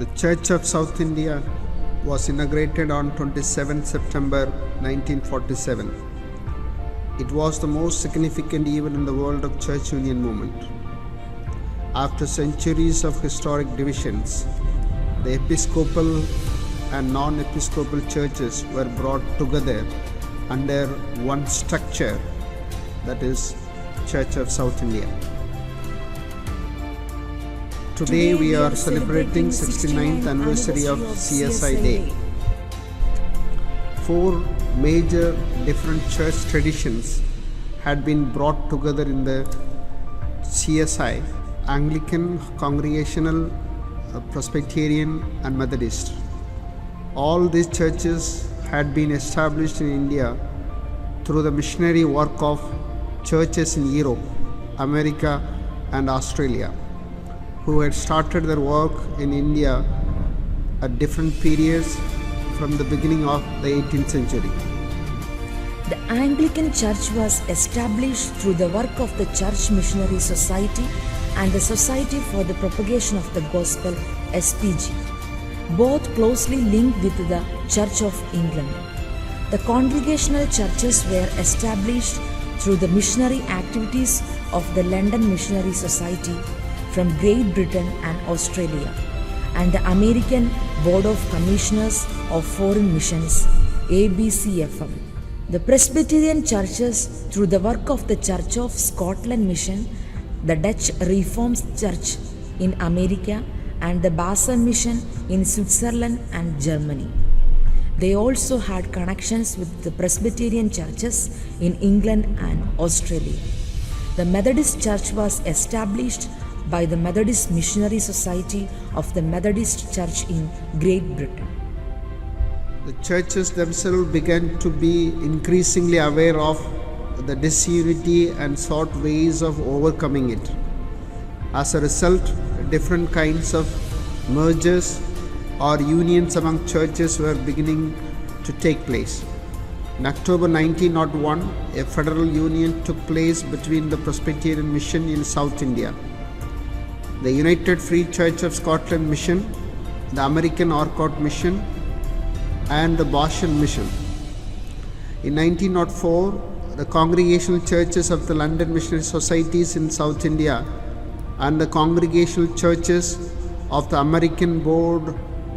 The Church of South India was inaugurated on 27 September 1947. It was the most significant event in the world of church union movement. After centuries of historic divisions, the episcopal and non-episcopal churches were brought together under one structure, that is Church of South India. Today we are celebrating 69th anniversary of CSI Day. Four major different church traditions had been brought together in the CSI: Anglican, Congregational, Presbyterian and Methodist. All these churches had been established in India through the missionary work of churches in Europe, America and Australia, who had started their work in India at different periods from the beginning of the 18th century. The Anglican Church was established through the work of the Church Missionary Society and the Society for the Propagation of the Gospel, SPG, both closely linked with the Church of England. The congregational churches were established through the missionary activities of the London Missionary Society from Great Britain and Australia, and the American Board of Commissioners of Foreign Missions, ABCFM. The Presbyterian churches through the work of the Church of Scotland Mission, the Dutch Reformed Church in America, and the Basel Mission in Switzerland and Germany. They also had connections with the Presbyterian churches in England and Australia. The Methodist Church was established by the Methodist Missionary Society of the Methodist Church in Great Britain. The churches themselves began to be increasingly aware of the disunity and sought ways of overcoming it. As a result, different kinds of mergers or unions among churches were beginning to take place. In October 1901, a federal union took place between the Presbyterian Mission in South India, the United Free Church of Scotland Mission, the American Orcott Mission, and the Basel Mission. In 1904, the congregational churches of the London Missionary Societies in South India and the congregational churches of the American Board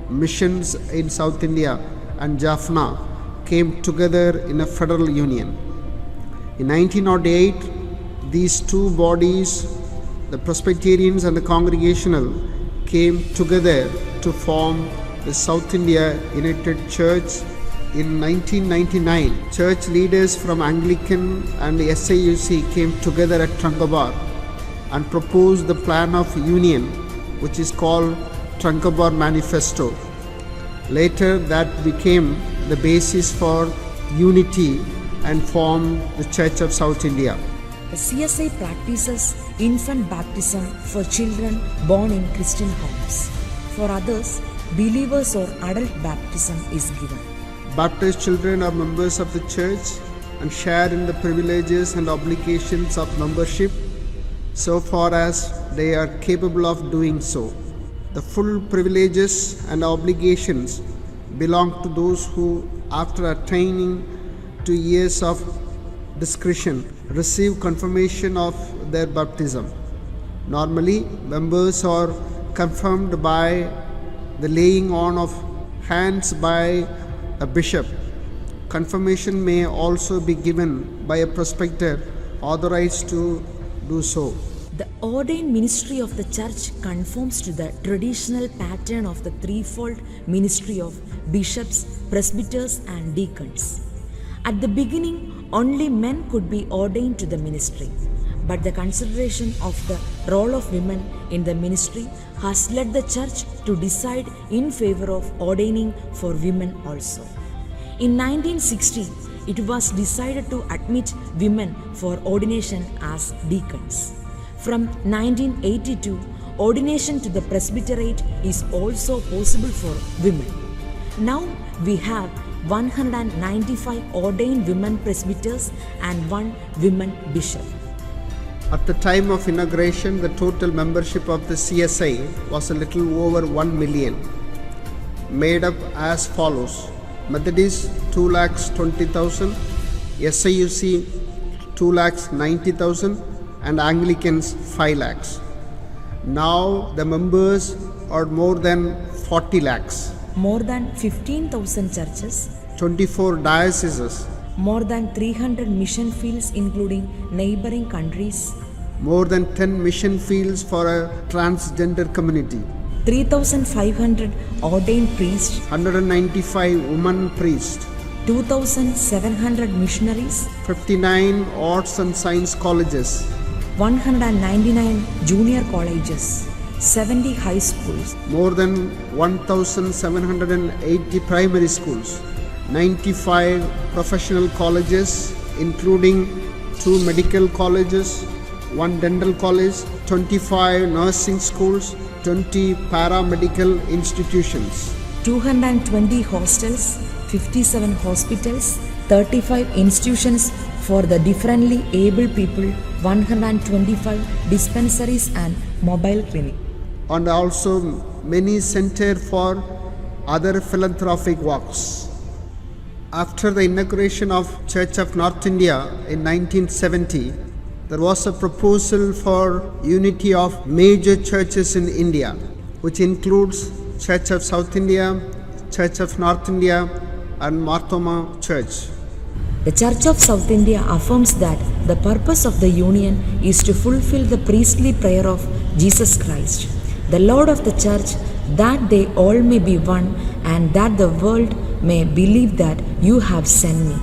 Missions in South India and Jaffna came together in a federal union. In 1908, these two bodies, the Presbyterians and the Congregational, came together to form the South India United Church. In 1999, church leaders from Anglican and the SAUC came together at Tranquebar and proposed the plan of union, which is called Tranquebar Manifesto. Later, that became the basis for unity and formed the Church of South India. The CSI practices infant baptism for children born in Christian homes. For others, believers or adult baptism is given. Baptized children are members of the church and share in the privileges and obligations of membership so far as they are capable of doing so. The full privileges and obligations belong to those who, after attaining 2 years of discretion, receive confirmation of their baptism. Normally, members are confirmed by the laying on of hands by a bishop. Confirmation may also be given by a presbyter authorized to do so. The ordained ministry of the church conforms to the traditional pattern of the threefold ministry of bishops, presbyters, and deacons. At the beginning, only men could be ordained to the ministry, but the consideration of the role of women in the ministry has led the church to decide in favor of ordaining for women also. In 1960, it was decided to admit women for ordination as deacons. From 1982, ordination to the presbyterate is also possible for women. Now we have 195 ordained women presbyters and 1 woman bishop. At the time of inauguration, the total membership of the CSI was a little over 1 million, made up as follows: Methodist 2,20,000, SIUC 2,90,000, and Anglicans 5 lakhs. Now the members are more than 40 lakhs, More than 15,000 churches, 24 dioceses, more than 300 mission fields including neighboring countries, more than 10 mission fields for a transgender community, 3,500 ordained priests, 195 women priests, 2,700 missionaries, 59 arts and science colleges, 199 junior colleges, 70 high schools, more than 1,780 primary schools, 95 professional colleges including 2 medical colleges, 1 dental college, 25 nursing schools, 20 paramedical institutions, 220 hostels, 57 hospitals, 35 institutions for the differently able people, 125 dispensaries and mobile clinic. and also many centered for other philanthropic works. After the inauguration of Church of North India in 1970, there was a proposal for unity of major churches in India, which includes Church of South India, Church of North India, and Marthoma Church. The Church of South India affirms that the purpose of the union is to fulfill the priestly prayer of Jesus Christ, the Lord of the Church, that they all may be one and that the world may believe that you have sent me.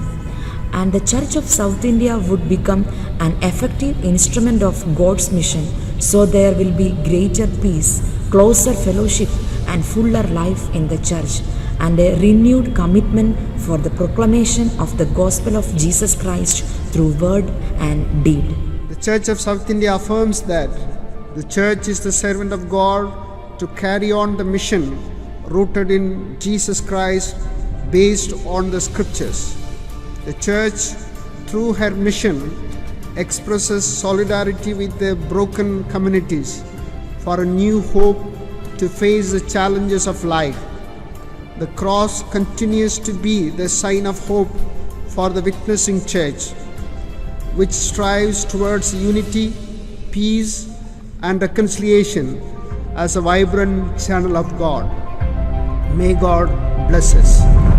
And the Church of South India would become an effective instrument of God's mission, so there will be greater peace, closer fellowship, and fuller life in the Church, and a renewed commitment for the proclamation of the gospel of Jesus Christ through word and deed. The Church of South India affirms that the Church is the servant of God to carry on the mission rooted in Jesus Christ based on the Scriptures. The Church, through her mission, expresses solidarity with the broken communities for a new hope to face the challenges of life. The cross continues to be the sign of hope for the witnessing church, which strives towards unity, peace, and reconciliation as a vibrant channel of God. May God bless us.